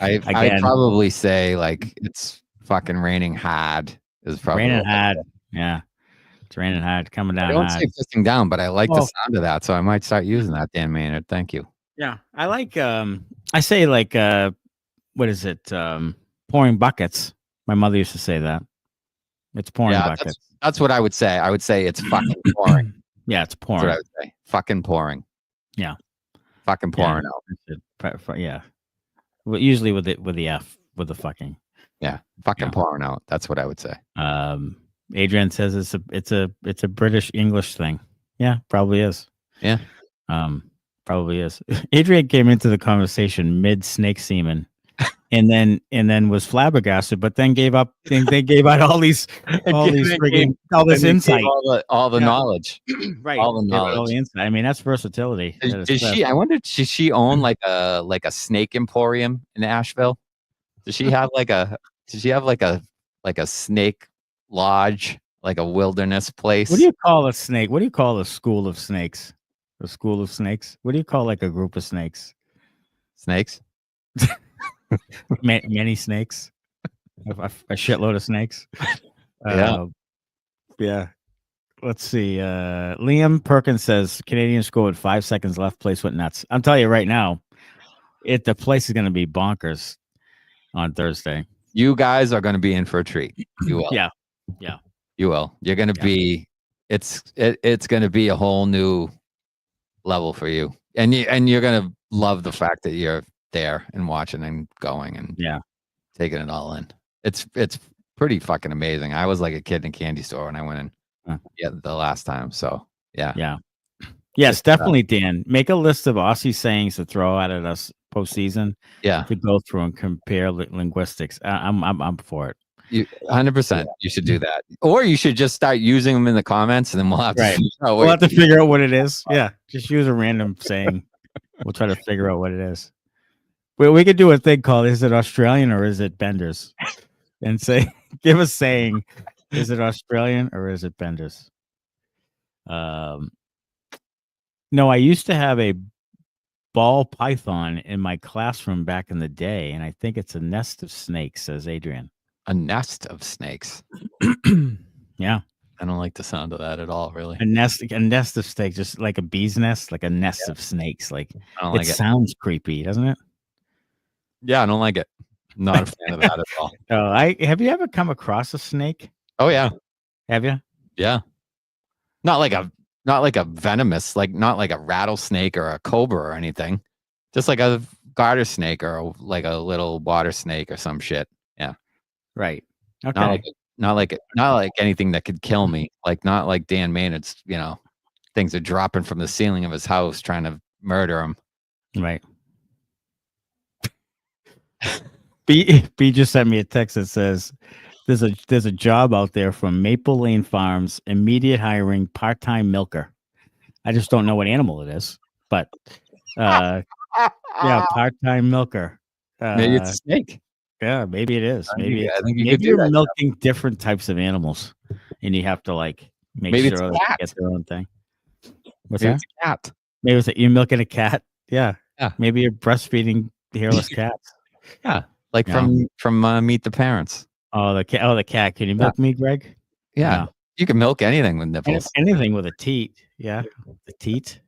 I probably say like it's fucking raining hard. Is probably raining hard. Yeah, it's raining hard, coming down. I don't hard. say pissing down, but I like the sound of that, so I might start using that. Dan Maynard, thank you. Yeah, I like. I say like what is it? Pouring buckets. My mother used to say that. It's pouring buckets. That's what I would say. I would say it's fucking pouring. Yeah, it's pouring. That's what I would say. Fucking pouring. Yeah. Fucking pouring out. Yeah. Well, usually with the F, with the fucking. Yeah. Fucking pouring out. That's what I would say. Adrian says it's a British English thing. Yeah, probably is. Yeah. Probably is. Adrian came into the conversation mid snake semen. And then was flabbergasted, but then gave up. They gave out all this insight, all the knowledge, right? All the knowledge, all the insight. I mean, that's versatility. Does she? I wonder, does she own like a snake emporium in Asheville? Does she have like a? Does she have like a snake lodge, like a wilderness place? What do you call a snake? What do you call a school of snakes? A school of snakes? What do you call like a group of snakes? Snakes. Many snakes. A shitload of snakes. Yeah. Let's see. Liam Perkins says Canadians scored with 5 seconds left. Place went nuts. I'm telling you right now, the place is going to be bonkers on Thursday. You guys are going to be in for a treat. You will. Yeah. You will. You're going to be. It's going to be a whole new level for you, and you're going to love the fact that you're there and watching and going and taking it all in. It's pretty fucking amazing. I was like a kid in a candy store when I went in the last time. So yes, definitely, Dan. Make a list of Aussie sayings to throw out at us postseason. Yeah, to go through and compare linguistics. I'm for it. 100%. You should do that, or you should just start using them in the comments, and then we'll have to. We'll have to figure out what it is. Yeah, just use a random saying. We'll try to figure out what it is. We could do a thing called "Is it Australian or is it Benders?" and say, give a saying. Is it Australian or is it Benders? No, I used to have a ball python in my classroom back in the day, and I think it's a nest of snakes, says Adrian. A nest of snakes. Yeah. I don't like the sound of that at all, really. A nest of snakes, just like a bee's nest, like a nest of snakes. Like, it sounds creepy, doesn't it? Yeah, I don't like it. Not a fan of that at all. Have you ever come across a snake? Oh yeah. Have you? Yeah. Not like a venomous, like not like a rattlesnake or a cobra or anything. Just like a garter snake or like a little water snake or some shit. Yeah. Right. Okay. Not like anything that could kill me. Like not like Dan Maynard's, things are dropping from the ceiling of his house trying to murder him. Right. B just sent me a text that says there's a job out there from Maple Lane Farms, immediate hiring, part-time milker. I just don't know what animal it is, but part-time milker. Maybe it's a snake. Yeah, maybe it is. Maybe I think maybe you're milking different types of animals, and you have to make sure that they get their own thing. What's that? It's a cat. Maybe it's you're milking a cat. Yeah. Yeah. Maybe you're breastfeeding hairless cats. Yeah. Like from Meet the Parents. Oh, the cat. Oh, the cat. Can you milk me, Greg? Yeah. No. You can milk anything with nipples. Anything with a teat. Yeah. The teat.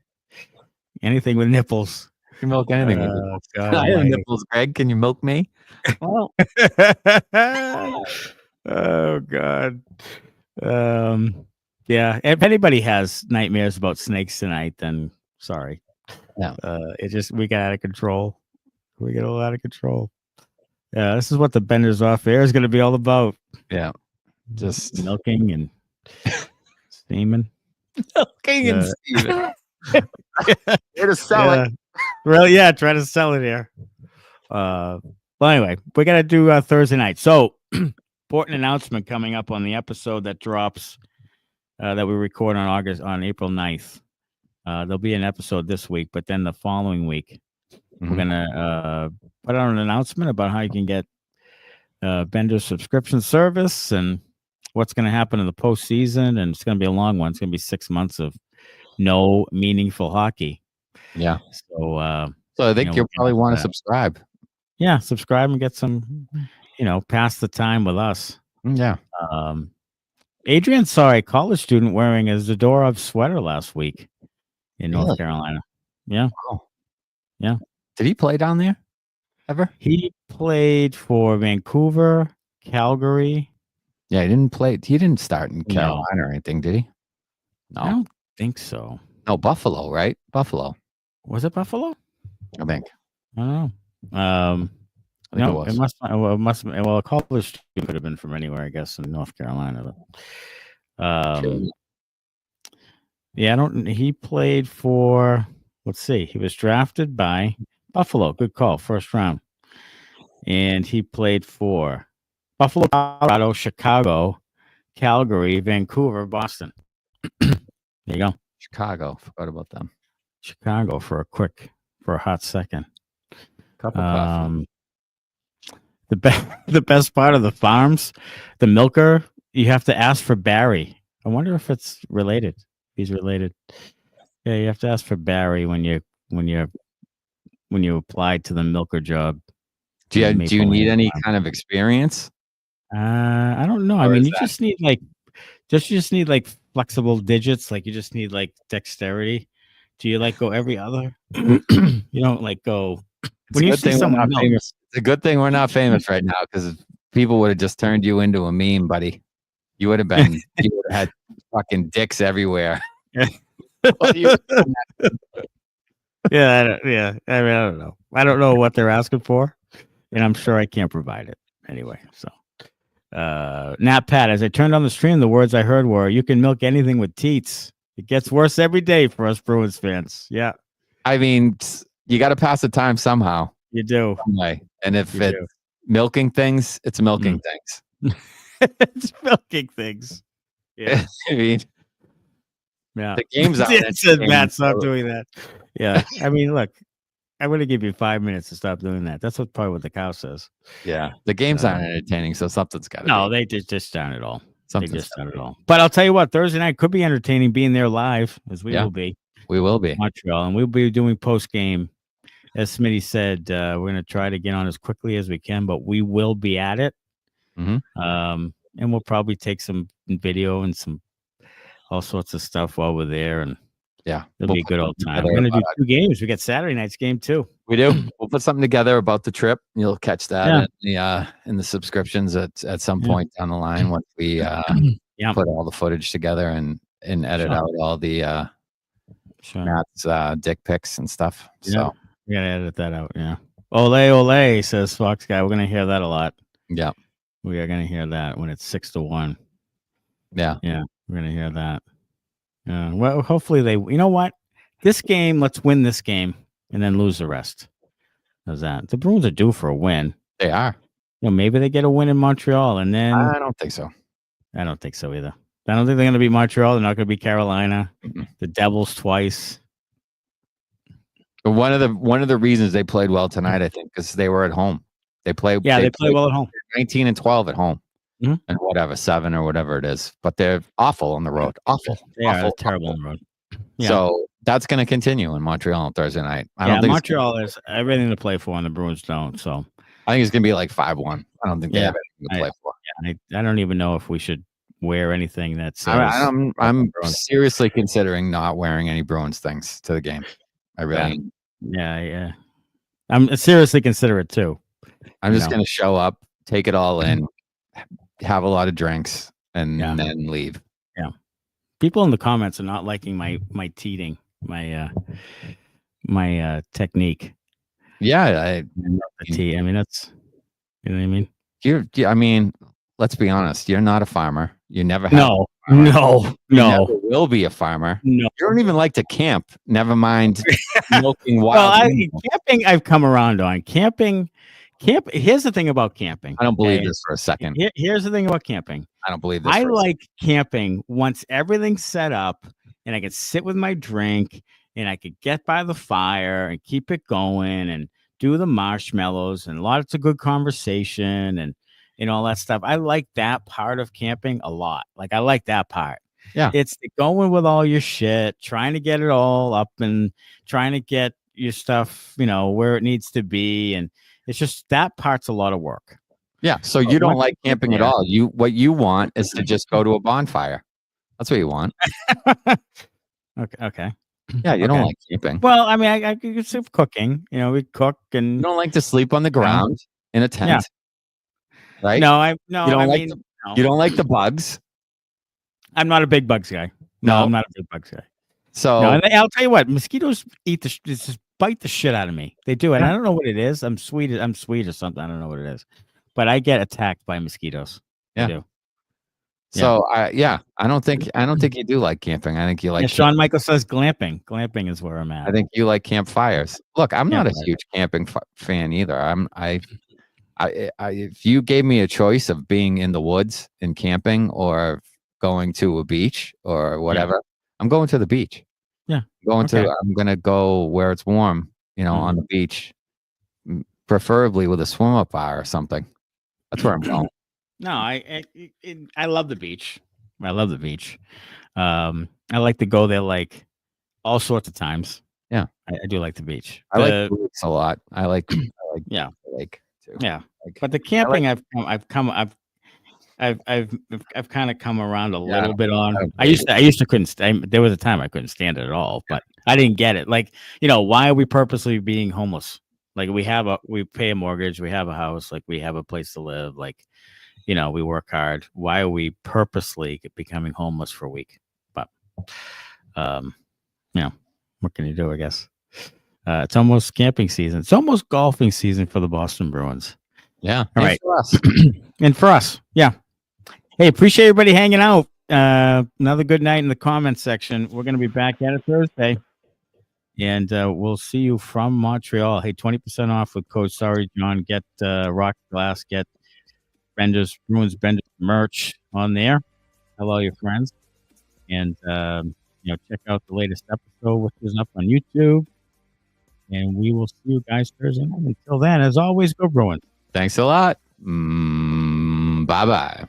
Anything with nipples. You can milk anything with nipples. God, I have nipples, Greg. Can you milk me? Well. Oh God. Yeah. If anybody has nightmares about snakes tonight, then sorry. No. We got out of control. We get a lot out of control. Yeah, this is what the Benders Off Air is going to be all about. Yeah. Just milking and steaming. Milking and steaming. Way to sell it. Really? Yeah, try to sell it here. Well, anyway, we got to do Thursday night. So, important announcement coming up on the episode that drops that we record on April 9th. There'll be an episode this week, but then the following week, we're going to put out an announcement about how you can get Benders subscription service and what's going to happen in the postseason. And it's going to be a long one. It's going to be 6 months of no meaningful hockey. Yeah. So I think you'll probably want to subscribe. Yeah, subscribe and get some, pass the time with us. Yeah. Adrian saw a college student wearing a Zadorov sweater last week in North Carolina. Yeah. Oh. Yeah. Did he play down there ever? He played for Vancouver, Calgary. Yeah, he didn't start in Carolina or anything, did he? No. I don't think so. No, Buffalo, right? Buffalo. Was it Buffalo? I think. I don't know. No, it must. Well, a college student could have been from anywhere, I guess, in North Carolina. But, yeah, he played for. Let's see. He was drafted by Buffalo. Good call. First round. And he played for Buffalo, Colorado, Chicago, Calgary, Vancouver, Boston. There you go. Chicago. Forgot about them. Chicago for a hot second. Cup of coffee. The best part of the farms, the milker, you have to ask for Barry. I wonder if it's related. He's related. Yeah, you have to ask for Barry when you applied to the milker job. Do you need any kind of experience? I don't know. I mean, you just need like flexible digits. Like you just need like dexterity. Do you like go every other? You don't like go. When you see someone famous, it's a good thing we're not famous right now because people would have just turned you into a meme, buddy. You would have had fucking dicks everywhere. Yeah. I mean, I don't know. I don't know what they're asking for, and I'm sure I can't provide it anyway. So, Nat Pat, as I turned on the stream, the words I heard were, "You can milk anything with teats." It gets worse every day for us Bruins fans. Yeah, I mean, you got to pass the time somehow. You do. Anyway, and if it's milking things, it's milking things. It's milking things. Yeah, I mean. Yeah, the game's out. It said Matt, stop doing that. Yeah, I mean, look, I'm going to give you 5 minutes to stop doing that. That's probably what the cow says. Yeah, the game's not entertaining, so something's got to. No, they just aren't at all. They just aren't at all. But I'll tell you what, Thursday night could be entertaining being there live, as we will be. We will be Montreal, and we'll be doing post game. As Smitty said, we're going to try to get on as quickly as we can, but we will be at it. And we'll probably take some video and some all sorts of stuff while we're there, and it'll be a good old time. We're gonna do 2 games. We got Saturday night's game too. We do. We'll put something together about the trip. You'll catch that in the subscriptions at some point down the line once we put all the footage together and edit out all the Matt's dick pics and stuff. So we gotta edit that out. Yeah. Ole, says Fox Guy. We're gonna hear that a lot. Yeah. We are gonna hear that when it's 6-1. Yeah. Yeah. We're going to hear that. Well, hopefully you know what? This game, let's win this game and then lose the rest. How's that? The Bruins are due for a win. They are. Maybe they get a win in Montreal and then. I don't think so. I don't think so either. I don't think they're going to beat Montreal. They're not going to beat Carolina. The Devils twice. But one of the reasons they played well tonight, I think, because they were at home. They played well at home. 19-12 at home. And whatever 7 or whatever it is, but they're awful on the road. Awful. They are terrible on the road. Yeah. So that's going to continue in Montreal on Thursday night. I don't think Montreal has everything to play for, and the Bruins don't. So I think it's going to be like 5-1. I don't think they have anything to play for. I don't even know if we should wear anything that says. I'm seriously considering not wearing any Bruins things to the game. I really. Yeah. I'm seriously considerate too. I'm just going to show up, take it all in. Have a lot of drinks and then leave. Yeah. People in the comments are not liking my teeting, my technique. Yeah, tee. I mean, that's you know what I mean? I mean, let's be honest. You're not a farmer. You never have. No. You never will be a farmer. No. You don't even like to camp. Never mind milking wild. Well, camping I've come around on. Here's the thing about camping. I don't believe this for a second. Here's the thing about camping. I don't believe this. I like camping once everything's set up and I can sit with my drink and I could get by the fire and keep it going and do the marshmallows and lots of good conversation and all that stuff. I like that part of camping a lot. Like I like that part. Yeah. It's going with all your shit, trying to get it all up and trying to get your stuff, where it needs to be. And it's just that part's a lot of work. Yeah. So you don't like camping at all. What you want is to just go to a bonfire. That's what you want. Okay. Yeah, you don't like camping. Well, I mean, I could see cooking. We cook and you don't like to sleep on the ground in a tent, right? You don't like the bugs. I'm not a big bugs guy. No, I'm not a big bugs guy. So I'll tell you what, mosquitoes just bite the shit out of me. They do, and I don't know what it is. I'm sweet or something. I don't know what it is, but I get attacked by mosquitoes. Yeah. I do. So I don't think you do like camping. I think you like. Sean Michael says glamping. Glamping is where I'm at. I think you like campfires. Look, I'm not a huge camping fan either. If you gave me a choice of being in the woods and camping or going to a beach or whatever, I'm going to the beach. Yeah, I'm gonna go where it's warm. On the beach, preferably with a swim up bar or something. That's where I'm going. No, I love the beach. I love the beach. I like to go there like all sorts of times. Yeah, I do like the beach. I like lakes a lot. I like too. Yeah, Like, but the camping, I've kind of come around a little bit on. I used to couldn't stand. There was a time I couldn't stand it at all, but I didn't get it. Like, why are we purposely being homeless? Like we pay a mortgage, we have a house, like we have a place to live, like, we work hard. Why are we purposely becoming homeless for a week? But, what can you do? I guess it's almost camping season. It's almost golfing season for the Boston Bruins. Yeah. All right. For us. And for us. Yeah. Hey, appreciate everybody hanging out. Another good night in the comments section. We're going to be back at it Thursday. And we'll see you from Montreal. Hey, 20% off with code Sorry John. Get Rock Glass. Get Bruins Benders merch on there. Tell all your friends. And, check out the latest episode, which is up on YouTube. And we will see you guys Thursday night. Until then, as always, go Bruins. Thanks a lot. Bye-bye.